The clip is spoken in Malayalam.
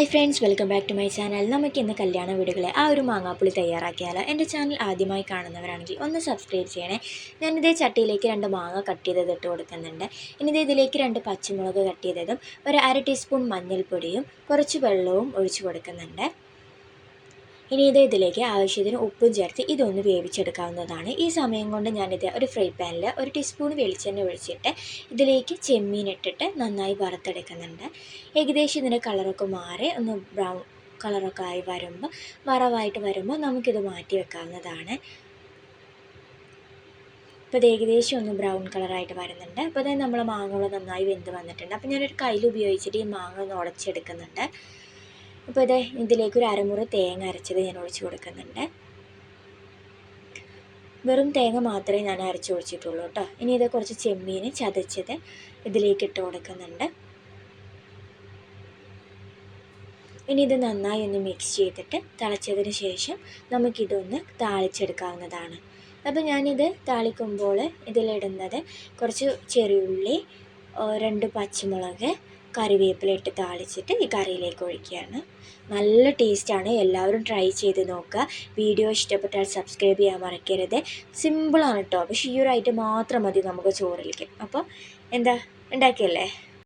Hi friends, welcome back to my channel. നമുക്ക് ഇന്ന് കല്യാണ വീടുകളെ ആ ഒരു മാങ്ങാപ്പുളി തയ്യാറാക്കിയാലോ. എൻ്റെ ചാനൽ ആദ്യമായി കാണുന്നവരാണെങ്കിൽ ഒന്ന് സബ്സ്ക്രൈബ് ചെയ്യണേ. ഞാനിതേ ചട്ടിയിലേക്ക് 2 മാങ്ങ കട്ട് ചെയ്തത് ഇട്ട് കൊടുക്കുന്നുണ്ട്. ഇനി ഇതിലേക്ക് 2 പച്ചമുളക് കട്ട് ചെയ്തതും ഒരു അര ടീസ്പൂൺ മഞ്ഞൾപ്പൊടിയും കുറച്ച് വെള്ളവും ഒഴിച്ച് കൊടുക്കുന്നുണ്ട്. ഇനി ഇതിലേക്ക് ആവശ്യത്തിന് ഉപ്പും ചേർത്ത് ഇതൊന്ന് വേവിച്ചെടുക്കാവുന്നതാണ്. ഈ സമയം കൊണ്ട് ഞാനിത് ഒരു ഫ്രൈ പാനിൽ 1 ടീസ്പൂൺ വെളിച്ചെണ്ണ ഒഴിച്ചിട്ട് ഇതിലേക്ക് ചെമ്മീൻ ഇട്ടിട്ട് നന്നായി വറുത്തെടുക്കുന്നുണ്ട്. ഏകദേശം ഇതിൻ്റെ കളറൊക്കെ മാറി ഒന്ന് ബ്രൗൺ കളറൊക്കെ ആയി വറവായിട്ട് വരുമ്പോൾ നമുക്കിത് മാറ്റി വെക്കാവുന്നതാണ്. അപ്പോൾ ഇത് ഏകദേശം ഒന്ന് ബ്രൗൺ കളറായിട്ട് വരുന്നുണ്ട്. അപ്പോൾ അതായത് നമ്മൾ മാങ്ങകൾ നന്നായി വെന്ത് വന്നിട്ടുണ്ട്. അപ്പോൾ ഞാനൊരു കയ്യിൽ ഉപയോഗിച്ചിട്ട് ഈ മാങ്ങ ഒന്ന് ഉടച്ചെടുക്കുന്നുണ്ട്. അപ്പോൾ ഇതിലേക്ക് ഒരു അരമുറി തേങ്ങ അരച്ചത് ഞാൻ ഒഴിച്ച് കൊടുക്കുന്നുണ്ട്. വെറും തേങ്ങ മാത്രമേ ഞാൻ അരച്ചൊഴിച്ചിട്ടുള്ളൂ കേട്ടോ. ഇനി കുറച്ച് ചെമ്മീൻ ചതച്ചത് ഇതിലേക്ക് ഇട്ട് കൊടുക്കുന്നുണ്ട്. ഇനി ഇത് നന്നായി ഒന്ന് മിക്സ് ചെയ്തിട്ട് തിളച്ചതിന് ശേഷം നമുക്കിതൊന്ന് താളിച്ചെടുക്കാവുന്നതാണ്. അപ്പോൾ ഞാനിത് താളിക്കുമ്പോൾ ഇതിലിടുന്നത് കുറച്ച് ചെറിയുള്ളി, 2 പച്ചമുളക്, കറിവേപ്പില ഇട്ട് താളിച്ചിട്ട് ഈ കറിയിലേക്ക് ഒഴിക്കുകയാണ്. നല്ല ടേസ്റ്റാണ്, എല്ലാവരും ട്രൈ ചെയ്ത് നോക്കുക. വീഡിയോ ഇഷ്ടപ്പെട്ടാൽ സബ്സ്ക്രൈബ് ചെയ്യാൻ മറക്കരുത്. സിമ്പിളാണ് കേട്ടോ, പക്ഷേ ഈ ഒരു ഐറ്റം മാത്രം മതി നമുക്ക് ചോറിലേക്ക്. അപ്പോൾ എന്താ ഉണ്ടാക്കിയല്ലേ.